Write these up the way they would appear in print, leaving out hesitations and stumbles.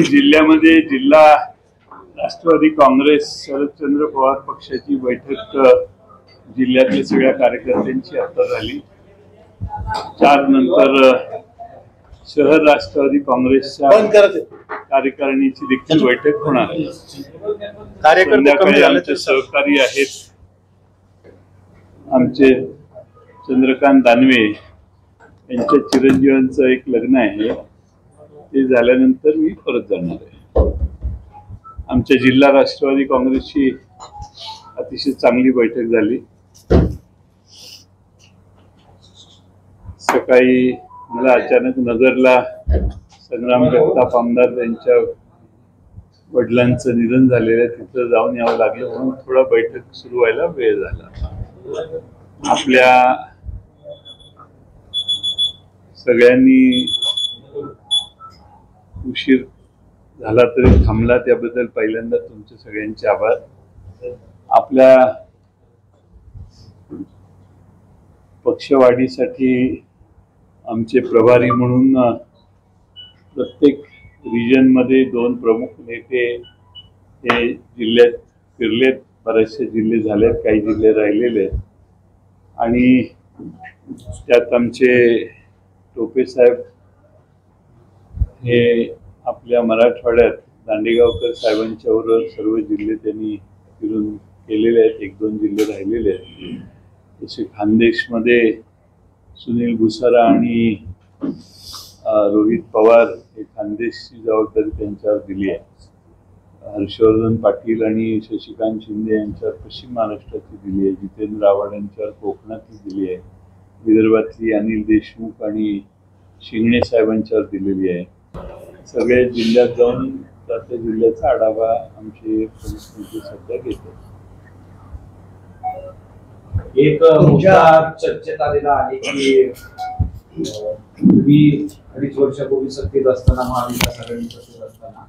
जिल्ह्यामध्ये जिल्हा राष्ट्रवादी काँग्रेस शरदचंद्र पवार पक्षाची बैठक जिल्ह्यातल्या सगळ्या कार्यकर्त्यांची आता झाली। 4 नंतर शहर राष्ट्रवादी काँग्रेसच्या कार्यकारिणीची देखील बैठक होणार आहे। संध्याकाळी आमचे सहकारी आहेत, आमचे चंद्रकांत दानवे यांच्या चिरंजीवांचं एक लग्न आहे, ते झाल्यानंतर मी परत जाणार आहे। आमच्या जिल्हा राष्ट्रवादी काँग्रेसची अतिशय चांगली बैठक झाली। सकाळी मला अचानक नगरला संग्राम जगताप आमदार यांच्या वडिलांचं निधन झालेलं आहे, तिथं जाऊन यावं लागलं, म्हणून थोडा बैठक सुरू व्हायला वेळ झाला। आपल्या सगळ्यांनी उशीर झाला तरी थांबला, त्याबद्दल पहिल्यांदा तुमचे सगळ्यांचे आभार। आपल्या पक्षवाढीसाठी आमचे प्रभारी म्हणून प्रत्येक रिजन मध्ये 2 प्रमुख नेते हे जिल्ह्यात फिरलेत, बरेचसे जिल्हे झालेत, काही जिल्हे राहिलेले आहेत, आणि त्यात आमचे टोपे साहेब हे आपल्या मराठवाड्यात दांडेगावकर साहेबांच्या बरोबर सर्व जिल्हे त्यांनी फिरून केलेले आहेत, 1-2 जिल्हे राहिलेले आहेत। जसे खानदेशमध्ये सुनील भुसारा आणि रोहित पवार हे खानदेशची जबाबदारी त्यांच्यावर दिली आहे। हर्षवर्धन पाटील आणि शशिकांत शिंदे यांच्यावर पश्चिम महाराष्ट्राची दिली आहे, जितेंद्र आव्हाड यांच्यावर कोकणातली दिली आहे, विदर्भातली अनिल देशमुख आणि शिंगणे साहेबांच्यावर दिलेली आहे। सगळे जिल्ह्यात जाऊन त्या जिल्ह्याचा आढावा आमचे पोलीस नेते सध्या घेतात। एक मुद्दा चर्चेत आलेला आहे की तुम्ही 2.5 वर्षापूर्वी सत्तेत असताना, महाविकास आघाडी सत्तेत असताना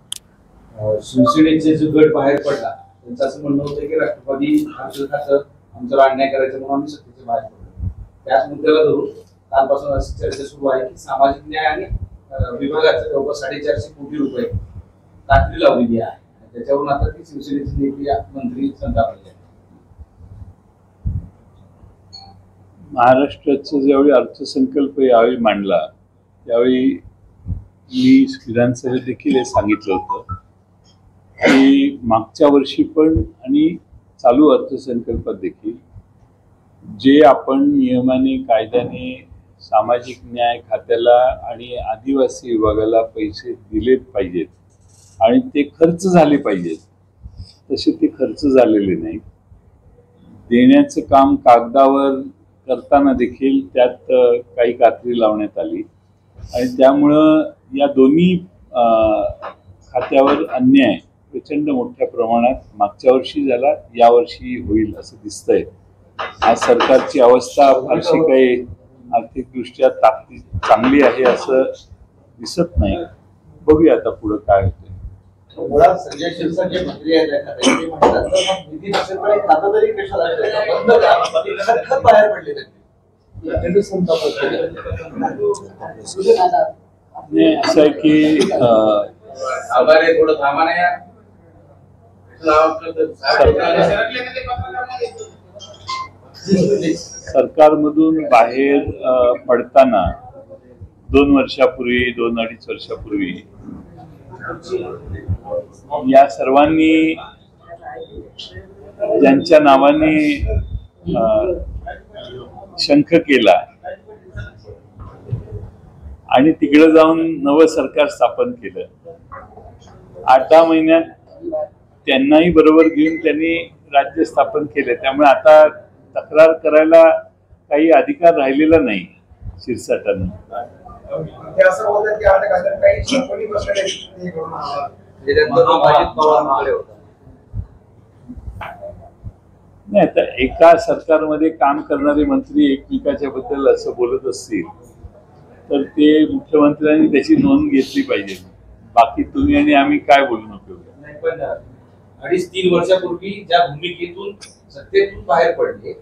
शिवसेनेचे जो गट बाहेर पडला, त्यांचं असं म्हणणं होतं की राष्ट्रवादी आमच्यावर अन्याय करायचं म्हणून आम्ही सत्तेचे बाहेर पडलो। त्याच मुद्द्याला धरून कालपासून अशी चर्चा सुरू आहे की सामाजिक न्याय आणि विभागाचे जवळपास 450 कोटी रुपये कात्री लावलेली आहे, त्याच्यावरून आता ती शिवसेनेचे नेते मंत्री संतापले आहेत। महाराष्ट्राचा ज्यावेळी अर्थसंकल्प यावेळी मांडला, त्यावेळी मी विधानसभेत देखील हे सांगितलं होतं की मागच्या वर्षी पण आणि चालू अर्थसंकल्पात देखील जे आपण नियमाने कायद्याने सामाजिक न्याय खात्याला आणि आदिवासी विभागाला पैसे दिले पाहिजेत आणि ते खर्च झाले पाहिजेत, तसे ते खर्च झालेले नाही। देण्याचं काम कागदावर करताना देखील त्यात काही कात्री लावण्यात आली आणि त्यामुळं या दोन्ही खात्यावर अन्याय प्रचंड मोठ्या प्रमाणात मागच्या वर्षी झाला, यावर्षी होईल असं दिसतंय। आज सरकारची अवस्था फारशी काही आर्थिकदृष्ट्या चांगली आहे असं दिसत नाही। बघूया आता पुढे काय होते। मुळात संजय शिरसाट मंत्री आहेत, निधी नसेल तर खातं तरी कशाला बंद करा, बाहेर पडले नाही, असं आहे की थोडं थांबा नाही यार, सरकारमधून बाहेर पडताना 2 वर्षापूर्वी, 2-2.5 वर्षापूर्वी या सर्वांनी ज्यांच्या नावाने शंख केला आणि तिकडे जाऊन नवं सरकार स्थापन केलं, 8-10 महिन्यात त्यांनाही बरोबर घेऊन त्यांनी राज्य स्थापन केले। त्यामुळे आता तक्रार करायला काही अधिकार राहिलेला नाही शिरसाटांना। नाही, तर एका सरकारमध्ये काम करणारे मंत्री एकमेकाच्या बद्दल असं बोलत असतील तर ते मुख्यमंत्र्यांनी त्याची नोंद घेतली पाहिजे। बाकी तुम्ही आणि आम्ही काय बोलू नको। 2.5-3 वर्षापूर्वी ज्या भूमिकेतून सत्तेतून बाहेर पडले,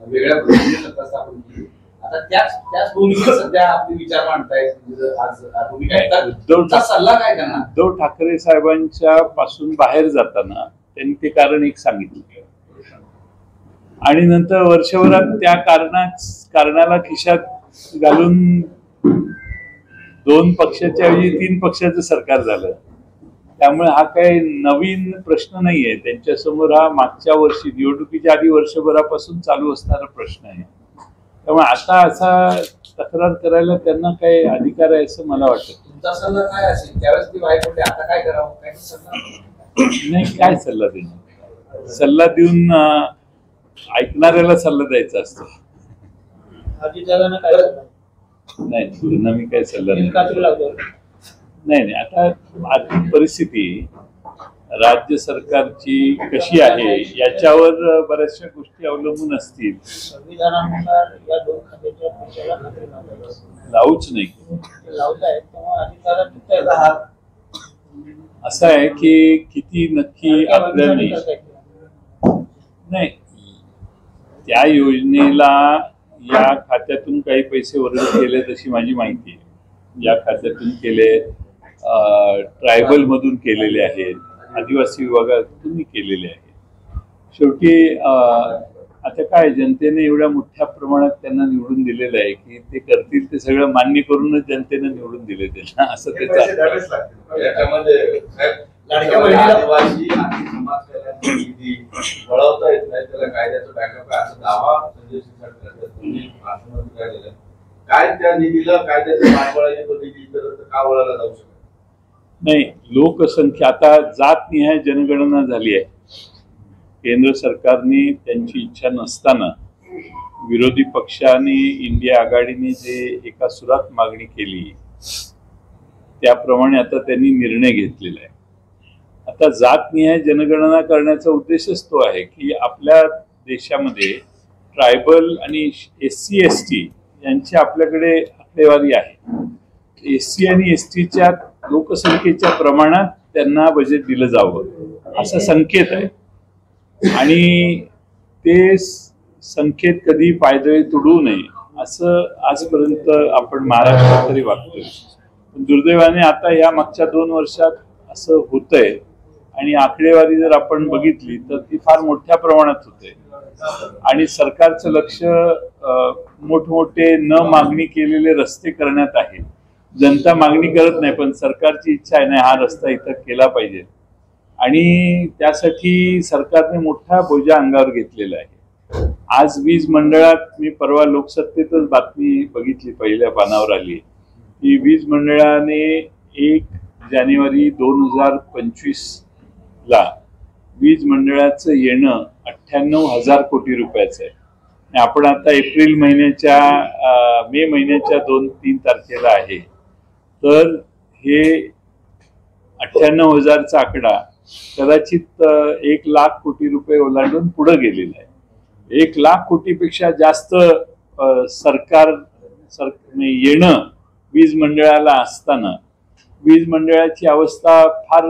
वेगळ्या पद्धतीने सत्ता स्थापन केली, आता त्याच भूमिकेत सध्या आपले विचार मांडतायत. आज तुम्ही काय उद्धव सल्ला काय करणार? उद्धव ठाकरे साहेबांच्या पासून बाहेर जाताना त्यांनी ते कारण एक सांगितलं आणि नंतर वर्षभरात त्या कारणाला खिशात घालून 2 पक्षाच्या ऐवजी 3 पक्षाचं सरकार झालं. त्यामुळे हा काही नवीन प्रश्न नाहीये त्यांच्यासमोर. हा मागच्या वर्षी निवडणुकीच्या आधी वर्षभरापासून चालू असणारा प्रश्न आहे. त्यामुळे आता असा तक्रार करायला त्यांना काही अधिकार आहे असं मला वाटतं. तुमचा सल्ला काय असेल? त्यावेळेस ती बाहेर पडली, आता काय करावं? काय सल्ला नाही, काय सल्ला देणार? सल्ला देऊन ऐकणाऱ्याला सल्ला द्यायचा असतो. नाही, त्यांना मी काय सल्ला नाही. आता आर्थिक परिस्थिती राज्य सरकारची कशी आहे याच्यावर बऱ्याचशा गोष्टी अवलंबून असतील. लावूच नाही. असं आहे की किती नक्की आपल्याला नाही, त्या योजनेला या खात्यातून काही पैसे वर्ग केले तशी माझी माहिती आहे. या खात्यातून केले, ट्रायबल मधून केलेले आहेत, आदिवासी विभागातून केलेले आहेत. शेवटी आता काय, जनतेने एवढ्या मोठ्या प्रमाणात त्यांना निवडून दिलेलं आहे की ते करतील ते सगळं मान्य करूनच जनतेने निवडून दिले त्यांना, असं त्याचं आदिवासी आणि समाज कल्याण निधी वळवता येत नाही, त्याला कायद्याचं बॅकअप आहे असं दावा संजय शिरसाट करतात. काय त्या निधीला कायद्याचं पाठबळ तो निधी का वळवला जाऊ शकत नाही? लोकसंख्या आता जातनिहाय जनगणना झाली आहे. केंद्र सरकारने त्यांची इच्छा नसताना विरोधी पक्षाने, इंडिया आघाडीने जे एका सुरात मागणी केली त्याप्रमाणे आता त्यांनी निर्णय घेतलेला आहे. आता जातनिहाय जनगणना करण्याचा उद्देशच तो आहे की आपल्या देशामध्ये ट्रायबल आणि SC ST यांची आपल्याकडे आकडेवारी आहे. SC आणि STच्या लोकसंख्येच्या प्रमाणात त्यांना बजेट दिलं जावं असा संकेत आहे आणि ते संकेत कधी पायदळी तुडू नये असं आजपर्यंत आपण महाराष्ट्रात तरी वागतोय. दुर्दैवाने आता या मागच्या 2 वर्षात असं होतंय आणि आकडेवारी जर आपण बघितली तर ती फार मोठ्या प्रमाणात होते आणि सरकारचं लक्ष मोठमोठे न मागणी केलेले रस्ते करण्यात आहे. जनता मागणी करत नाही पण सरकारची इच्छा आहे नाही हा रस्ता इथं केला पाहिजे आणि त्यासाठी सरकारने मोठा बोजा अंगावर घेतलेला आहे. आज वीज मंडळात मी परवा लोकसत्तेतच बातमी बघितली, पहिल्या पानावर आली की वीज मंडळाने 1 जानेवारी 2025 ला वीज मंडळाचं येणं 98,000 कोटी रुपयाचं आहे. आपण आता एप्रिल महिन्याच्या मे महिन्याच्या 2-3 तारखेला आहे तर हे 98,000चा आकडा कदाचित 1 लाख कोटी रुपये ओलांडून पुढे गेलेला आहे. 1 लाख कोटीपेक्षा जास्त सरकार येणं वीज मंडळाला असताना वीज मंडळाची अवस्था फार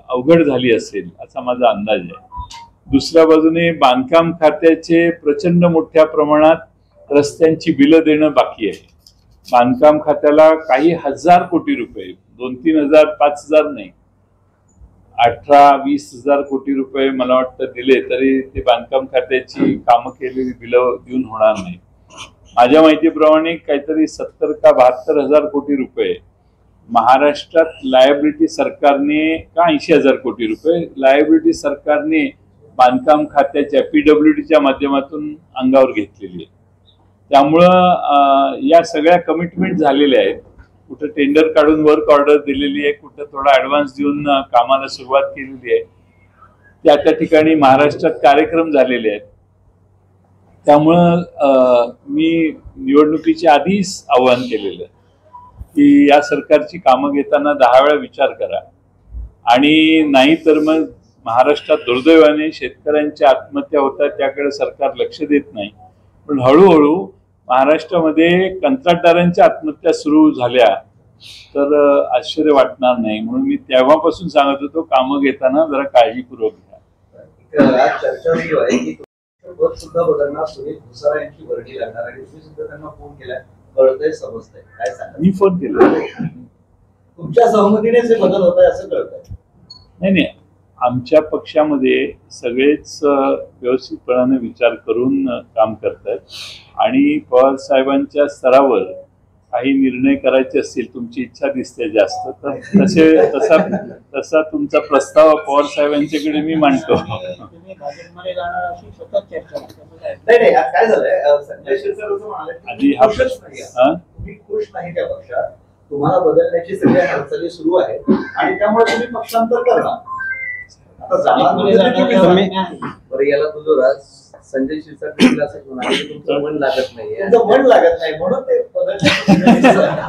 अवघड झाली असेल असा माझा अंदाज आहे. दुसऱ्या बाजूने बांधकाम खात्याचे प्रचंड मोठ्या प्रमाणात रस्त्यांची बिलं देणं बाकी आहे. बांधकाम खात्याला काही 1000 कोटी रुपये, 2-3 हजार 5,000 नाही, 18-20 हजार कोटी रुपये मला वाटतं दिले तरी ते बांधकाम खात्याची कामं केलेली बिलं देऊन होणार नाही. माझ्या माहितीप्रमाणे काहीतरी 70 का 72 हजार कोटी रुपये महाराष्ट्रात लायबिलिटी सरकारने, का 80,000 कोटी रुपये लायबिलिटी सरकारने बांधकाम खात्याच्या PWDच्या माध्यमातून अंगावर घेतलेली आहे. त्यामुळं या सगळ्या कमिटमेंट झालेल्या आहेत. कुठं टेंडर काढून वर्क ऑर्डर दिलेली आहे, कुठं थोडा ऍडव्हान्स देऊन कामाला सुरुवात केलेली आहे. त्या ठिकाणी महाराष्ट्रात कार्यक्रम झालेले आहेत. त्यामुळं मी निवडणुकीच्या आधीच आवाहन केलेलं की या सरकारची कामं घेताना 10 वेळा विचार करा आणि नाही तर मग महाराष्ट्रात दुर्दैवाने शेतकऱ्यांच्या आत्महत्या होतात त्याकडे सरकार लक्ष देत नाही. पण हळूहळू महाराष्ट्रामध्ये कंत्राटदारांच्या आत्महत्या सुरू झाल्या तर आश्चर्य वाटणार नाही. म्हणून मी तेव्हापासून सांगत होतो कामं घेताना जरा काळजीपूर्वक घ्या. चर्चा सुरू आहे की पद सुद्धा बदलणार, सुनील भुसारा यांची वर्णी लागणार आणि तुम्ही सुद्धा त्यांना फोन केलाय, कळतंय, समजतंय, काय सांगा? मी फोन केला. तुमच्या सहमतीनेच हे बदल होत आहे असं कळतंय? नाही, आमच्या पक्षामध्ये सगळेच व्यवस्थितपणाने विचार करून काम करतात आणि पवार साहेबांच्या स्तरावर काही निर्णय करायचे असतील, तुमची इच्छा दिसते जास्त, तर तसा तुमचा प्रस्ताव पवार साहेबांच्याकडे मी मांडतो. नाही नाही, आज काय झालंय, संजय शिरसाट असं म्हणाले आधी तुम्ही खुश नाही त्या पक्षात, तुम्हाला बदलण्याची सगळ्या हालचाली सुरू आहेत आणि त्यामुळे तुम्ही पक्षांतर करणार. आता बरं, याला तुझं संजय शिरसाट असं म्हणाले की तुमचं मन लागत नाही, तुमचं मन लागत नाही म्हणून ते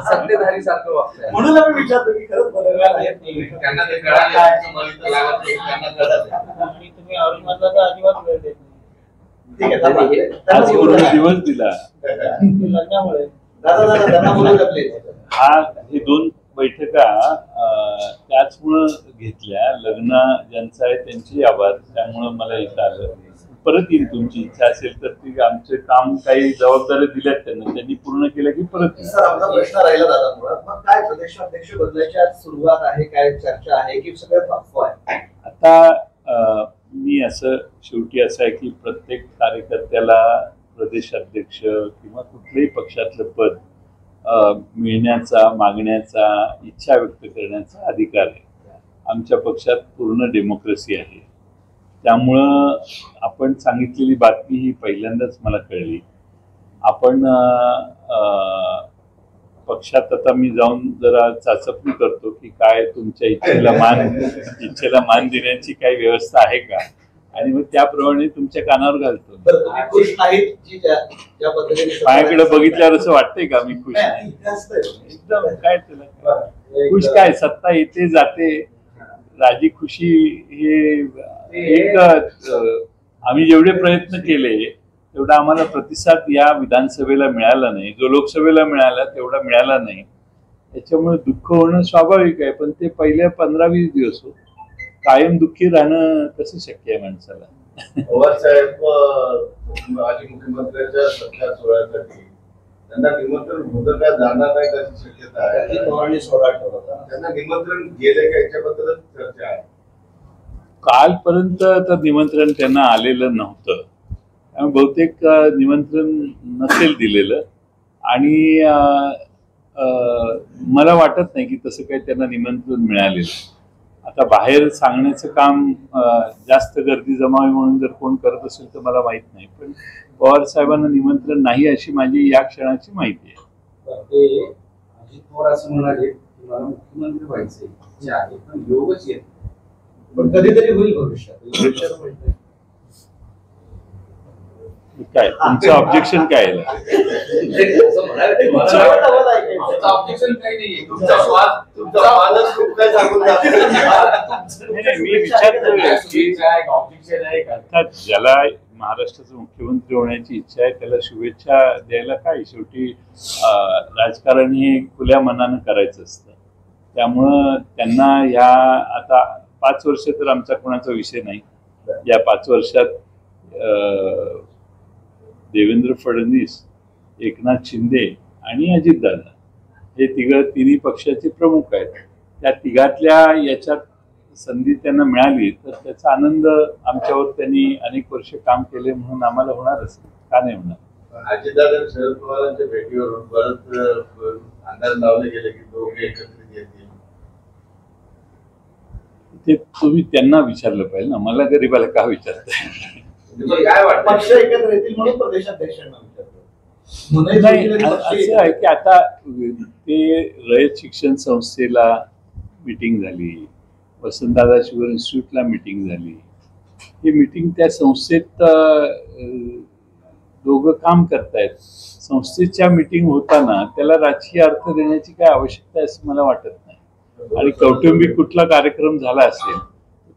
सत्तेधारी सारखं वागतंय. म्हणून आम्ही विचारतो की खरंच बदलणार आहेत त्यांना ते कळाले, तुमचं मन इथं लागत नाही, त्यांना कळत आहे. आणि तुम्ही औरंगाबादला तर अजिबात वेळ देत नाही. ठीक आहे, आज पूर्ण दिवस दिला. लग्नामुळे दादा त्यांना बोलत आपले हे 2 बैठका त्याचमुळं घेतल्या. लग्न ज्यांचं आहे त्यांचे आभार, त्यामुळं मला इथं आलं. परत येईल, तुमची इच्छा असेल तर ती आमचे काम काही जबाबदारी दिल्यात त्यांनी पूर्ण केलं की परत येईल. सर, आमचा प्रश्न राहिला दादा, मग काय प्रदेशाध्यक्ष बदलायची आज सुरुवात आहे, काय चर्चा आहे की सगळं अफवा आहे? आता मी असं शेवटी असं आहे की प्रत्येक कार्यकर्त्याला प्रदेशाध्यक्ष किंवा कुठल्याही पक्षातलं पद मिळण्याचा, मागण्याचा, इच्छा व्यक्त करण्याचा अधिकार आहे. आमच्या पक्षात पूर्ण डेमोक्रेसी आहे. त्यामुळं आपण सांगितलेली बातमी ही पहिल्यांदाच मला कळली. आपण पक्षात आता मी जाऊन जरा चाचपणी करतो की काय तुमच्या इच्छेला मान देण्याची काही व्यवस्था आहे का, आणि मग त्याप्रमाणे तुमच्या कानावर घालतो. माझ्याकडे बघितल्यावर असं वाटतंय का मी खुश नाही? एकदम काय त्याला खुश काय, सत्ता येते जाते, राजी खुशी हे एक आम्ही जेवढे प्रयत्न केले तेवढा आम्हाला प्रतिसाद या विधानसभेला मिळाला नाही, जो लोकसभेला मिळाला तेवढा मिळाला नाही. त्याच्यामुळे दुःख होणं स्वाभाविक आहे, पण ते पहिल्या 15-20 दिवस हो. कायम दुःखी राहणं कसं शक्य आहे माणसाला? पवार साहेब माजी मुख्यमंत्र्यांच्या सत्कार सोहळ्यासाठी त्यांना निमंत्रण होतं का, जाणार नाही त्याची शक्यता आहे? त्यांना निमंत्रण गेले का याच्याबद्दलच चर्चा आहे. कालपर्यंत तर निमंत्रण त्यांना आलेलं नव्हतं, त्यामुळे बहुतेक निमंत्रण नसेल दिलेलं, आणि मला वाटत नाही की तसं काही त्यांना निमंत्रण मिळालेलं. आता बाहेर सांगण्याचं काम जास्त गर्दी जमावी म्हणून जर कोण करत असेल तर मला माहित नाही, पण पवार साहेबांना निमंत्रण नाही अशी माझी या क्षणाची माहिती आहे. अजित पवार असं म्हणाले की मला मुख्यमंत्री व्हायचे इच्छा आहे, पण योगच येत, पण कधीतरी होईल भविष्यात. काय तुमचं ऑब्जेक्शन काय आहे? ऑब्जेक्शन काही नाहीये, तुमचा वादच खूप काय सांगून मी विचारतोय की अर्थात ज्याला महाराष्ट्राचा मुख्यमंत्री होण्याची इच्छा आहे त्याला शुभेच्छा द्यायला काय, शेवटी राजकारण हे खुल्या मनानं करायचं असतं. त्यामुळं त्यांना ह्या आता 5 वर्ष तर आमचा कोणाचा विषय नाही. या 5 वर्षात देवेंद्र फडणवीस, एकनाथ शिंदे आणि अजितदादा हे तिन्ही पक्षाचे प्रमुख आहेत. त्या तिघातल्या याच्यात संधी त्यांना मिळाली तर त्याचा आनंद आमच्यावर त्यांनी अनेक वर्ष काम केले म्हणून आम्हाला होणारच, का नाही होणार? अजितदादा शरद पवारांच्या भेटीवर बरंच अंदाज लावले गेले की दोघे एकत्रित येतील. ते तुम्ही त्यांना विचारलं पाहिजे ना, मला गरीबाला का विचारताय? काय वाटतं, पक्ष एकत्र येतील म्हणून प्रदेशाध्यक्षांना विचारतो. नाही, असं आहे की आता ते रयत शिक्षण संस्थेला मीटिंग झाली, वसंतदादा शुगर इन्स्टिट्यूटला मीटिंग झाली. ही मीटिंग त्या संस्थेत दोघं काम करतायत. संस्थेच्या मीटिंग होताना त्याला राजकीय अर्थ देण्याची काय आवश्यकता आहे असं मला वाटत नाही. आणि कौटुंबिक कुठला कार्यक्रम झाला असेल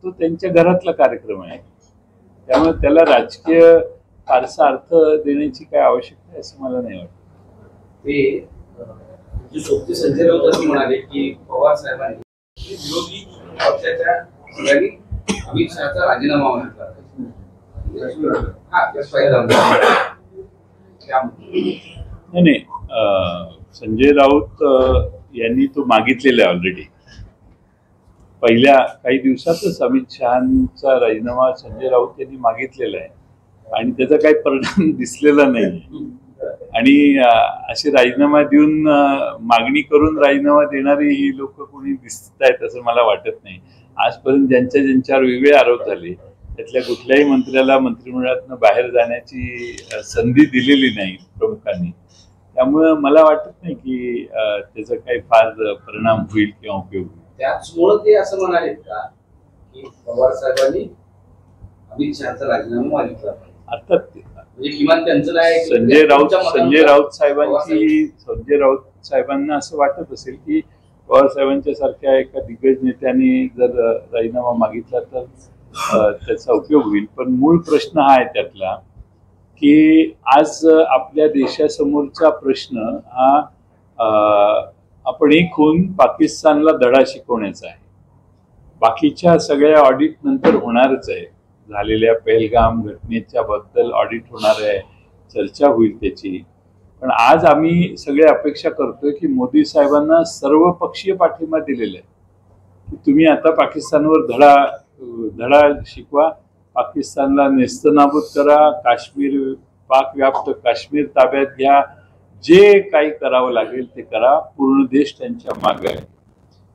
तो त्यांच्या घरातला कार्यक्रम आहे, त्यामुळे त्याला राजकीय फारसा अर्थ देण्याची काय आवश्यकता आहे असं मला नाही वाटत. ते सोबती संजय राऊत असं म्हणाले की पवार साहेबांनी विरोधी पक्षाच्या सगळ्यांनी अमित शहाचा राजीनामा मागितला. हा ते पहिलं. नाही नाही, संजय राऊत यांनी तो मागितलेला आहे ऑलरेडी. पहिल्या काही दिवसातच अमित शहाचा राजीनामा संजय राऊत यांनी मागितलेला आहे आणि त्याचा काही परिणाम दिसलेला नाही. आणि असे राजीनामा देऊन मागणी करून राजीनामा देणारी ही लोक कोणी दिसत आहेत असं मला वाटत नाही. आजपर्यंत ज्यांच्यावर वेगळे आरोप झाले त्यातल्या कुठल्याही मंत्र्याला मंत्रिमंडळातून बाहेर जाण्याची संधी दिलेली नाही प्रमुखांनी. त्यामुळं मला वाटत नाही की त्याचा काही फार परिणाम होईल किंवा उपयोग होईल. त्याचमुळे ते असं म्हणाले का की पवार साहेबांनी अमित शहाचा राजीनामा मागितला, अर्थात म्हणजे किमान त्यांचं नाही. संजय राऊत साहेबांना असं वाटत असेल की पवार साहेबांच्या सारख्या एका दिग्गज नेत्याने जर राजीनामा मागितला तर त्याचा उपयोग होईल. पण मूळ प्रश्न हा आहे त्यातला की आज आपल्या देशासमोरचा प्रश्न हा आपण एक होऊन पाकिस्तानला धडा शिकवण्याचा आहे. बाकीच्या सगळ्या ऑडिट नंतर होणारच आहे. झालेल्या पहलगाम घटनेच्या बद्दल ऑडिट होणार आहे, चर्चा होईल त्याची. पण आज आम्ही सगळे अपेक्षा करतोय की मोदी साहेबांना सर्वपक्षीय पाठिंबा दिलेला आहे की तुम्ही आता पाकिस्तानवर धडा शिकवा, पाकिस्तानला नेस्तनाबूत करा, काश्मीर पाकव्याप्त काश्मीर ताब्यात घ्या, जे काही करावं लागेल ते करा. पूर्ण देश त्यांच्या मागे आहे.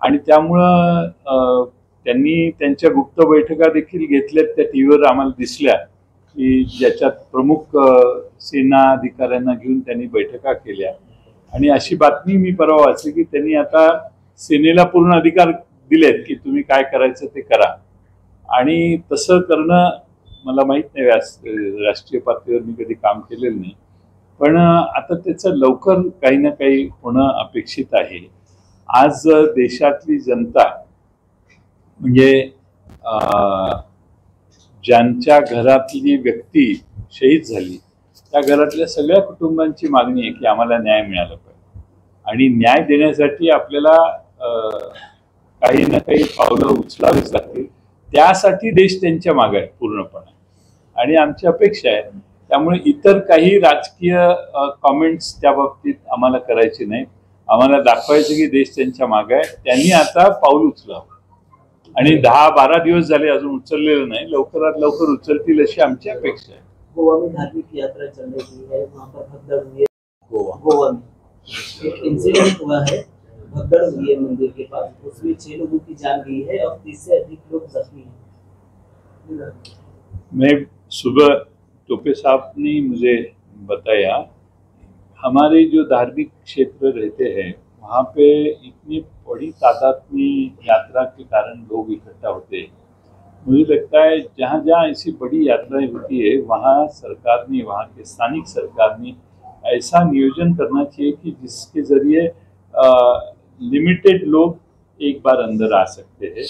आणि त्यामुळं त्यांनी त्यांच्या गुप्त बैठका देखील घेतल्यात, त्या टीव्हीवर आम्हाला दिसल्या की ज्याच्यात प्रमुख सेना अधिकाऱ्यांना घेऊन त्यांनी बैठका केल्या. आणि अशी बातमी मी परवा वाचली की त्यांनी आता सेनेला पूर्ण अधिकार दिलेत की तुम्ही काय करायचं ते करा. आणि तसं करणं मला माहीत नाही, राष्ट्रीय पातळीवर मी कधी काम केलेलं नाही. पण आता त्याचं लवकर काही ना काही होणं अपेक्षित आहे. आज देशातली जनता म्हणजे ज्यांच्या घरातली व्यक्ती शहीद झाली त्या घरातल्या सगळ्या कुटुंबांची मागणी आहे की आम्हाला न्याय मिळाला पाहिजे. आणि न्याय देण्यासाठी आपल्याला काही ना काही पावलं उचलावीच लागतील. त्यासाठी देश त्यांच्या मागे आहे पूर्णपणे आणि आमची अपेक्षा आहे. त्यामुळे इतर काही राजकीय कॉमेंट्स त्या बाबतीत आम्हाला करायचे नाही. आम्हाला दाखवायचं की देश त्यांच्या मागे आहे. त्यांनी आता पाऊल उचलावं आणि 10-12 दिवस झाले अजून उचललेलं नाही. लवकरात लवकर उचलतील अशी आमची अपेक्षा आहे. गोवा में धार्मिक यात्रा चल रही है, वहाँ पर भगदड़ हुई है। गोवा में एक इंसिडेंट हुआ है, भगदड़ हुई है मंदिर के पास, उसमें 6 लोगों की जान गई है और 30 से अधिक लोग जख्मी हैं। मैं सुबह टोपे साहब ने मुझे बताया हमारे जो धार्मिक क्षेत्र रहते हैं वहाँ पे इतनी बड़ी तादाद में यात्रा के कारण लोग इकट्ठा होते हैं. मुझे लगता है जहाँ जहाँ ऐसी बड़ी यात्राएं होती है वहाँ सरकार ने, वहाँ के स्थानिक सरकार ने ऐसा नियोजन करना चाहिए कि जिसके ज़रिए लिमिटेड लोग एक बार अंदर आ सकते हैं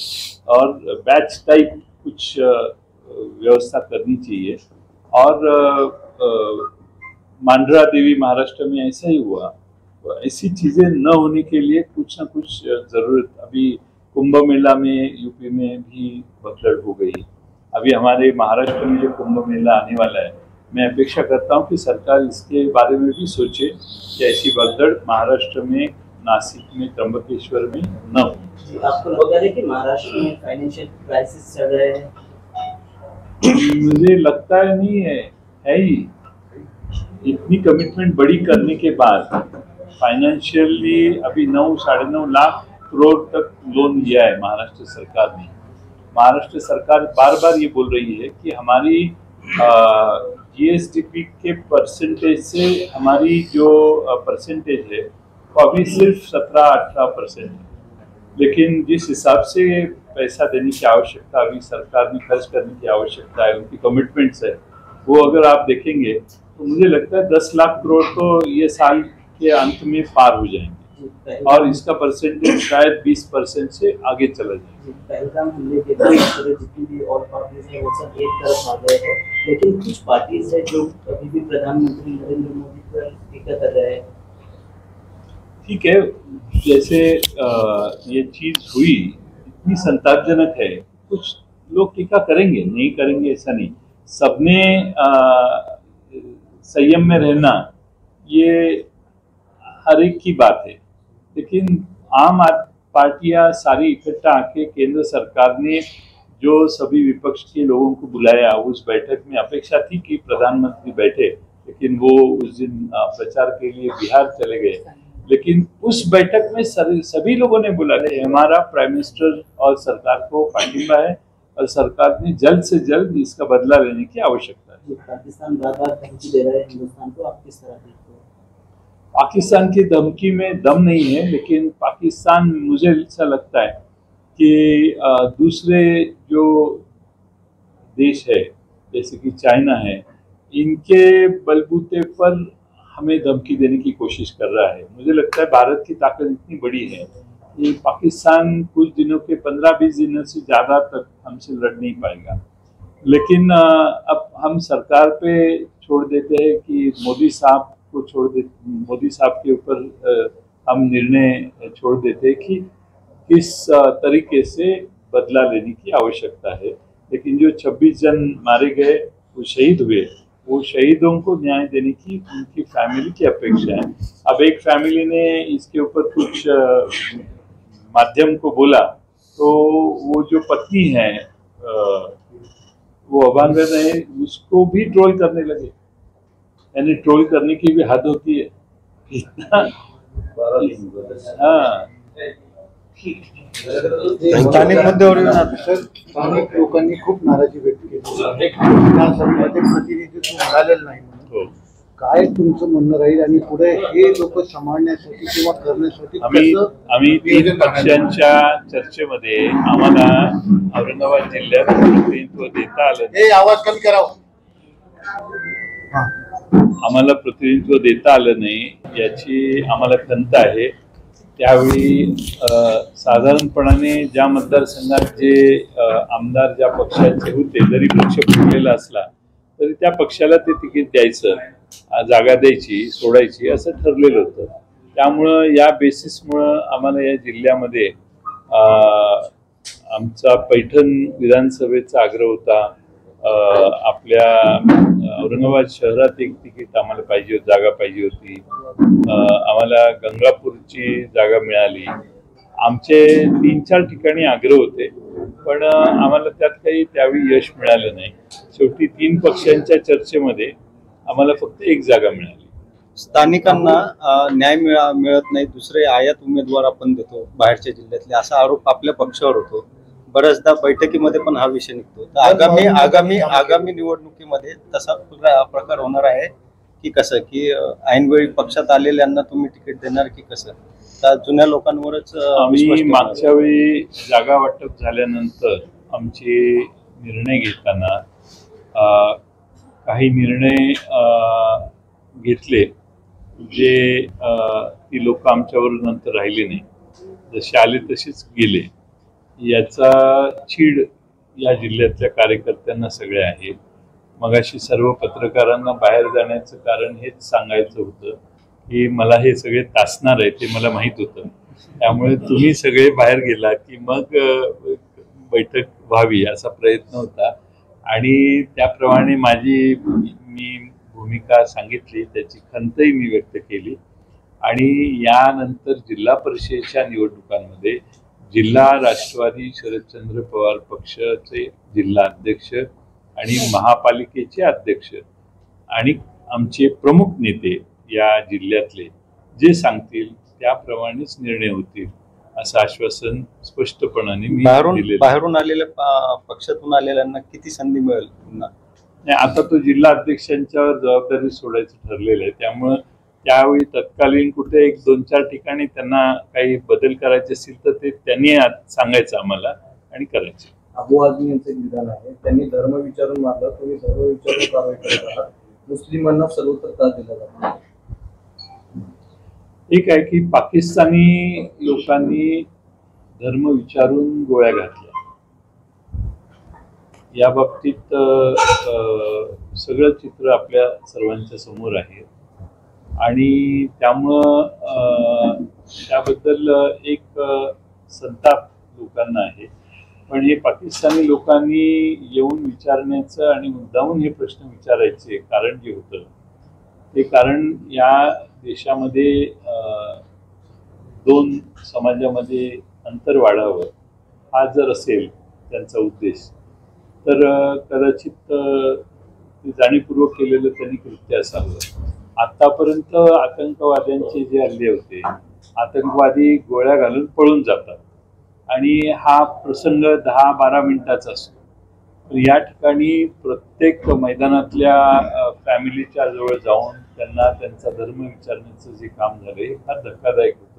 और बैच टाइप कुछ व्यवस्था करनी चाहिए. और मांडरा देवी महाराष्ट्र में ऐसा ही हुआ. ऐसी चीज़ें न होने के लिए कुछ ना कुछ ज़रूरत. अभी कुंभ मेला में यूपी में भी भगदड़ हो गई. अभी हमारे महाराष्ट्र में जो कुंभ मेला आने वाला है, मैं अपेक्षा करता हूँ कि सरकार इसके बारे में भी सोचे कि ऐसी भगदड़ महाराष्ट्र में, नासिक में, त्र्यंबकेश्वर में न हो. आपको लगता है कि महाराष्ट्र में फाइनेंशियल क्राइसिस चल रहे हैं? मुझे लगता है नहीं है ही. इतनी कमिटमेंट बड़ी करने के बाद फाइनेंशियली अभी 9-9.5 लाख करोड़ तक लोन लिया है महाराष्ट्र सरकार ने. महाराष्ट्र सरकार बार बार ये बोल रही है कि हमारी जीएसडीपी के परसेंटेज से हमारी जो परसेंटेज है वो अभी सिर्फ 17-18% है. लेकिन जिस हिसाब से पैसा देने की आवश्यकता अभी सरकार ने खर्च करने की आवश्यकता है, उनकी कमिटमेंट्स है, वो अगर आप देखेंगे तो मुझे लगता है 10 लाख करोड़ तो ये साल के अंत में पार हो जाएंगे और इसका परसेंटेज शायद 20% से आगे चला जाएगा. पहलगाम हमले के बाद जितनी भी और पार्टीज है वो सब एक तरफ आ गए हैं, लेकिन कुछ पार्टीज है जो अभी भी प्रधानमंत्री नरेंद्र मोदी पर टीका कर रहे हैं. ठीक है, जैसे ये चीज हुई इतनी संतापजनक है, कुछ लोग टीका करेंगे, नहीं करेंगे ऐसा नहीं. सबने संयम में रहना ये हर एक की बात है, लेकिन आम पार्टियां सारी इकट्ठा आके केंद्र सरकार ने जो सभी विपक्ष के लोगों को बुलाया, उस बैठक में अपेक्षा थी कि प्रधानमंत्री बैठे, लेकिन वो उस दिन प्रचार के लिए बिहार चले गए। लेकिन उस बैठक में सभी लोगों ने बोला कि हमारा प्राइम मिनिस्टर और सरकार को पाठिंबा है और सरकार ने जल्द से जल्द इसका बदला लेने की आवश्यकता है। पाकिस्तान बार-बार धमकी दे रहा है हिंदुस्तान को, आप किस तरह देखते हो? पाकिस्तान की धमकी में दम नहीं है, लेकिन पाकिस्तान, मुझे ऐसा लगता है कि दूसरे जो देश है जैसे कि चाइना है, इनके बलबूते पर हमें धमकी देने की कोशिश कर रहा है। मुझे लगता है भारत की ताकत इतनी बड़ी है कि पाकिस्तान कुछ दिनों के 15-20 दिनों से ज़्यादा तक हमसे लड़ नहीं पाएगा। लेकिन अब हम सरकार पे छोड़ देते हैं कि मोदी साहब के ऊपर हम निर्णय छोड़ देते हैं कि किस तरीके से बदला लेने की आवश्यकता है। लेकिन जो 26 जन मारे गए, वो शहीद हुए, वो शहीदों को न्याय देने की उनकी फैमिली की अपेक्षा है। अब एक फैमिली ने इसके ऊपर कुछ माध्यम को बोला, तो वो जो पत्नी है वो अभान है, उसको भी ट्रोल करने लगे। यानी ट्रोल करने की भी हद होती है इतना। हाँ, स्थानिक मुद्द्यावर येऊन आता सर, स्थानिक लोकांनी खूप नाराजी व्यक्त केली, विधानसभेमध्ये प्रतिनिधित्व मिळालेलं नाही म्हणून काय तुमचं म्हणणं राहील आणि पुढे हे लोक सांभाळण्यासाठी किंवा करण्यासाठी आम्ही 3 पक्षांच्या चर्चेमध्ये आम्हाला औरंगाबाद जिल्ह्यात प्रतिनिधित्व देता आलं नाही। आवाज कमी करावा, आम्हाला प्रतिनिधित्व देता आलं नाही याची आम्हाला खंत आहे। त्यावेळी साधारणपणाने ज्या मतदारसंघात जे आमदार ज्या पक्षाचे होते, जरी पक्ष फुटलेला असला तरी त्या पक्षाला ते तिकीट द्यायचं, जागा द्यायची, सोडायची असं ठरलेलं होतं। त्यामुळं या बेसिसमुळं आम्हाला या जिल्ह्यामध्ये आमचा पैठण विधानसभेचा आग्रह होता। आपल्या औरंगाबाद शहरात एक तिकीट आम्हाला पाहिजे, जागा पाहिजे होती। आम्हाला गंगापूरची जागा मिळाली। आमचे 3-4 ठिकाणी आग्रह होते, पण आम्हाला त्यात काही त्यावेळी यश मिळालं नाही। शेवटी 3 पक्षांच्या चर्चेमध्ये आम्हाला फक्त एक जागा मिळाली। स्थानिकांना न्याय मिळत नाही, दुसरे आयात उमेदवार आपण देतो बाहेरच्या जिल्ह्यातले, असा आरोप आपल्या पक्षावर होतो। बऱ्याचदा बैठकीमध्ये पण हा विषय निघतो। तर आगामी निवडणुकीमध्ये तसा प्रकार होणार आहे की कसं, की ऐनवेळी पक्षात आलेल्यांना तुम्ही तिकीट देणार की कसं? तर जुन्या लोकांवरच आम्ही मागच्या वेळी जागा वाटप झाल्यानंतर आमचे निर्णय घेताना काही निर्णय घेतले जे ती लोक आमच्यावर नंतर राहिले नाही, जसे आले तसेच गेले। याचा चीड या जिल्ह्यातल्या कार्यकर्त्यांना सगळे आहे। मगाशी सर्व पत्रकारांना बाहेर जाण्याचं कारण हेच सांगायचं होतं की मला हे सगळे तासणार आहे, ते मला माहीत होतं। त्यामुळे तुम्ही सगळे बाहेर गेला की मग बैठक व्हावी असा प्रयत्न होता आणि त्याप्रमाणे मी भूमिका सांगितली, त्याची खंतही मी व्यक्त केली। आणि यानंतर जिल्हा परिषदेच्या निवडणुकांमध्ये जिल्हा राष्ट्रवादी शरदचंद्र पवार पक्षाचे जिल्हा अध्यक्ष आणि महापालिकेचे अध्यक्ष आणि आमचे प्रमुख नेते या जिल्ह्यातले जे सांगतील त्याप्रमाणेच निर्णय होतील असं आश्वासन स्पष्टपणाने मी दिलेलं। बाहेरून आलेल्या पक्षातून आलेल्यांना किती संधी मिळेल पुन्हा? आता तो जिल्हा अध्यक्षांच्यावर जबाबदारी सोडायचं ठरलेलं आहे। त्यामुळे त्यावेळी तत्कालीन कुठे 1-2-4 ठिकाणी त्यांना काही बदल करायचे असतील तर ते त्यांनी सांगायचं आम्हाला आणि करायचे। अबू आझमी यांचं एक विधान आहे, त्यांनी धर्म विचारून मारलं, तुम्ही धर्म विचारून कारवाई करत आहात, मुस्लिमांना सर्वत्र त्रास दिला जातो। एक आहे की पाकिस्तानी लोकांनी धर्म विचारून गोळ्या घातल्या, या बाबतीत सगळं चित्र आपल्या सर्वांच्या समोर आहे आणि त्यामुळं त्याबद्दल एक संताप लोकांना आहे। पण हे पाकिस्तानी लोकांनी येऊन विचारण्याचं आणि मुद्दामून हे प्रश्न विचारायचे कारण जे होतं ते कारण या देशामध्ये दोन समाजामध्ये अंतर वाढावं हा जर असेल त्यांचा उद्देश तर कदाचित ते जाणीवपूर्वक केलेलं त्यांनी कृत्य असावं. आतापर्यंत आतंकवाद्यांचे जे हल्ले होते आतंकवादी गोळ्या घालून पळून जातात आणि हा प्रसंग 10-12 मिनिटाचा असतो. पण या ठिकाणी प्रत्येक मैदानातल्या फॅमिलीच्या जवळ जाऊन त्यांना त्यांचा धर्म विचारण्याचं जे काम झालंय हे फार धक्कादायक होतं.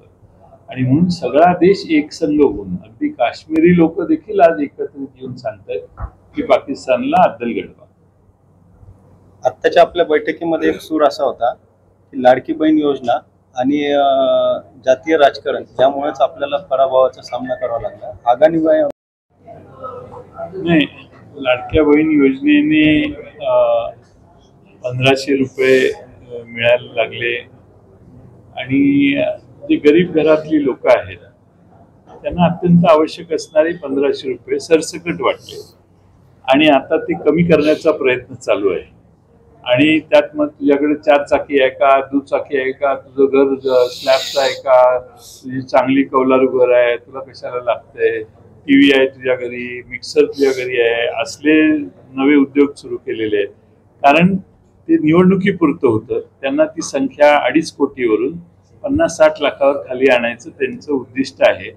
आणि म्हणून सगळा देश एकसंघ होऊन अगदी काश्मीरी लोक देखील आज एकत्रित येऊन सांगतात की पाकिस्तानला अद्दल घडवा. आत्ताच्या आपल्या बैठकीमध्ये एक सूर असा होता की लाडकी बहीण योजना आणि जातीय राजकारण यामुळेच आपल्याला पराभवाचा सामना करावा लागला. आगामी नाही, लाडक्या बहीण योजनेने 1500 रुपये मिळायला लागले आणि जे गरीब घरातली लोक आहेत त्यांना अत्यंत आवश्यक असणारे 1500 रुपये सरसकट वाटले आणि आता ते कमी करण्याचा प्रयत्न चालू आहे. आणि त्यात मग तुझ्याकडे 4 चाकी आहे का, दुचाकी आहे का, तुझं घर स्लॅबचं आहे का, तुझी चांगली कौलारू घर आहे, तुला कशाला लागतंय, टीव्ही आहे तुझ्या घरी, मिक्सर तुझ्या घरी आहे, असले नवे उद्योग सुरू केलेले आहेत. कारण ते निवडणुकीपुरतं होतं. त्यांना ती संख्या 2.5 कोटीवरून 50-60 लाखावर खाली आणायचं त्यांचं उद्दिष्ट आहे.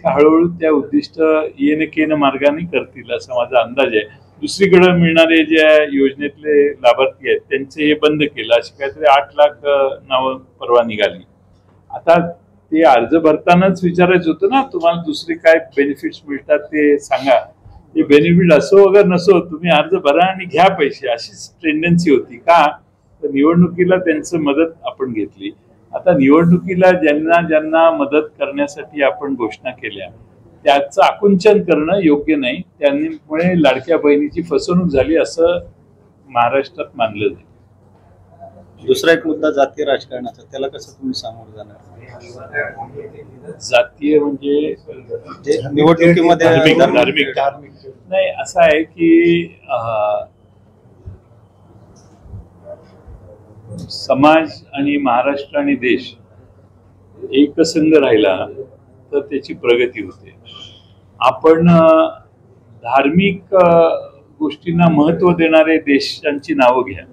हळूहळू त्या उद्दिष्ट येणे केन मार्गाने करतील असा माझा अंदाज आहे. दुसरीकडे मिळणारे ज्या योजनेतले लाभार्थी आहेत त्यांचे हे बंद केलं. अशी काहीतरी 8 लाख नावं परवा निघाली. आता ते अर्ज भरतानाच विचारायचं होतं ना तुम्हाला दुसरे काय बेनिफिट्स मिळतात ते सांगा. ते बेनिफिट असो वगैरे नसो तुम्ही अर्ज भरा आणि घ्या पैसे, अशीच टेंडन्सी होती. का तर निवडणुकीला त्यांचं मदत आपण घेतली. आता निवडणुकीला ज्यांना ज्यांना मदत करण्यासाठी आपण घोषणा केल्या त्याचं आकुंचन करणं योग्य नाही. त्यामुळे लाडक्या बहिणीची फसवणूक झाली असं महाराष्ट्रात मानलं जाईल. दुसरा एक मुद्दा जातीय राजकारणाचा, त्याला कसं तुम्ही सामोरं जाणार? जातीय म्हणजे निवडणुकीमध्ये धार्मिक नाही. असं आहे की समाज आणि महाराष्ट्र आणि देश एकसंघ राहिला तर त्याची प्रगती होते. आपण धार्मिक गोष्टींना महत्व देणारे देशांची नावं घ्या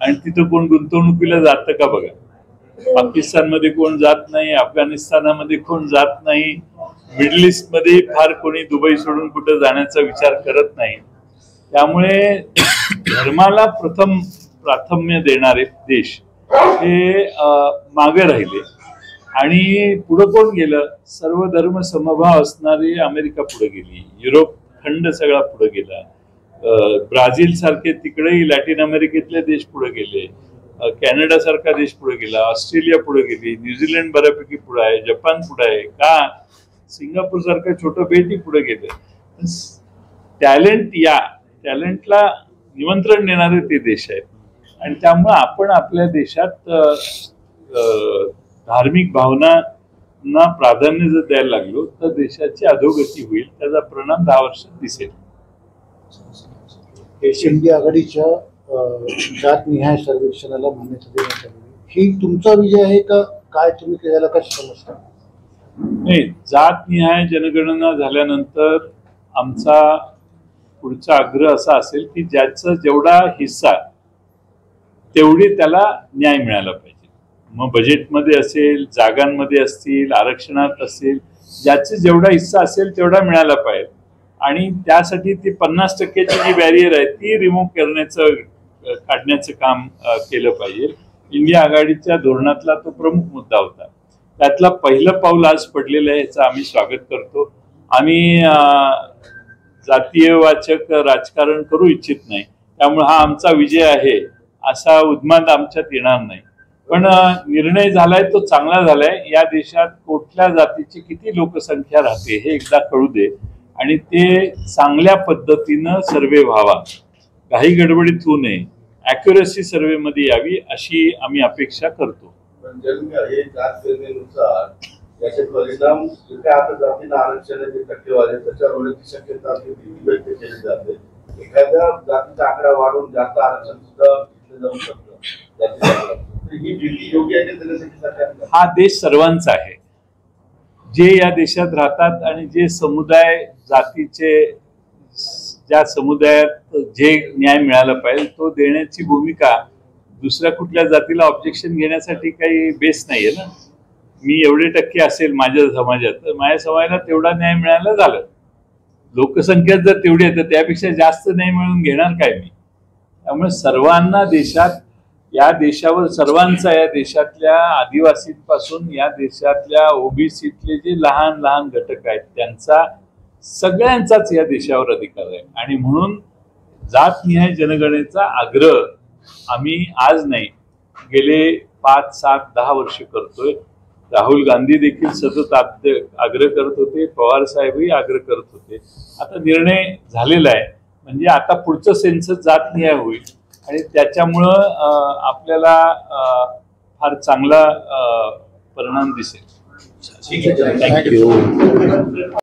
आणि तिथं कोण गुंतवणुकीला जातं का बघा. पाकिस्तानमध्ये कोण जात नाही, अफगाणिस्तानामध्ये कोण जात नाही, मिडल ईस्ट मध्ये फार कोणी दुबई सोडून कुठं जाण्याचा विचार करत नाही. त्यामुळे धर्माला प्रथम प्राथम्य देणारे देश हे मागे राहिले. आणि पुढे कोण गेलं? सर्व धर्म समभाव असणारी अमेरिका पुढे गेली, युरोप खंड सगळा पुढे गेला, ब्राझील सारखे तिकडेही लॅटिन अमेरिकेतले देश पुढे गेले, कॅनडा सारखा देश पुढे गेला, ऑस्ट्रेलिया पुढे गेली, न्यूझीलंड बऱ्यापैकी पुढे आहे, जपान पुढे आहे, का सिंगापूर सारखं छोटं बेटही पुढे गेलं. टॅलेंटला निमंत्रण देणारे ते देश आहेत. आणि त्यामुळे आपण आपल्या देशात धार्मिक भावनांना प्राधान्य जर द्यायला लागलो तर देशाची अधोगती होईल. त्याचा परिणाम 10 वर्षात दिसेल. इंडिया आघाडीच्या जातनिहाय सर्वेक्षणाला मान्यता देण्यात आली, ही तुमचा विजय आहे का काय? तुम्ही केलेला कशा समजता? नाही, जातनिहाय जनगणना झाल्यानंतर आमचा पुढचा आग्रह असा असेल की ज्याचा जेवढा हिस्सा तेवढी त्याला न्याय मिळाला पाहिजे. मग बजेटमध्ये असेल, जागांमध्ये असतील, आरक्षणात असेल, ज्याचा जेवढा हिस्सा असेल तेवढा मिळाला पाहिजे. आणि त्यासाठी ती 50%ची जी बॅरियर आहे ती रिमूव्ह काढण्याचं काम केलं पाहिजे. इंडिया आघाडीच्या धोरणातला तो प्रमुख मुद्दा होता. त्यातला पहिलं पाऊल आज पडलेलं आहे, याचं आम्ही स्वागत करतो. आम्ही जातीयवाचक राजकारण करू इच्छित नाही. त्यामुळे हा आमचा विजय आहे असा उद्मान आमच्यात येणार नाही. पण निर्णय झालाय तो चांगला झालाय. या देशात कुठल्या जातीची किती लोकसंख्या राहते हे एकदा कळू दे आणि ते चांगल्या पद्धतीनं सर्वे व्हावा, काही गडबडीत होऊ नये, ॲक्युरसी सर्वे मध्ये यावी अशी आम्ही अपेक्षा करतो. पण हे जात गणनेनुसार त्याचे परिणाम जे काय आता जातीनं आरक्षणाची टक्केवारी त्याच्यावर होण्याची शक्यता व्यक्त केली जाते. एखाद्या जातीचा आकडा वाढून जास्त आरक्षण सुद्धा घेतलं जाऊ शकतं. ही भीती योग्य आहे त्याच्यासाठी सरकार हा देश सर्वांचा आहे. जे या देशात राहतात आणि जे समुदाय जातीचे ज्या समुदायात जे न्याय मिळाला पाहिजे तो देण्याची भूमिका दुसऱ्या कुठल्या जातीला ऑब्जेक्शन घेण्यासाठी काही बेस नाहीये ना. मी एवढे टक्के असेल माझ्या समाजात तर माझ्या समाजाला तेवढा न्याय मिळायला झालं. लोकसंख्या जर तेवढी आहे तर त्यापेक्षा जास्त न्याय मिळवून घेणार काय मी. त्यामुळे सर्वांना देशात या देशावर सर्वांचा या देशातल्या आदिवासींपासून या देशातल्या ओबीसीतले जे लहान लहान घटक आहेत त्यांचा सगळ्यांचाच या देशावर अधिकार आहे. आणि म्हणून जातनिहाय जनगणनेचा आग्रह आम्ही आज नाही गेले 5, 7, 10 वर्ष करतोय. राहुल गांधी देखील सतत आग्रह करत होते. पवार साहेबही आग्रह करत होते. आता निर्णय झालेला आहे. म्हणजे आता पुढचं सेन्सस जातनिहाय होईल आणि त्याच्यामुळं आपल्याला फार चांगला परिणाम दिसेल. थँक्यू.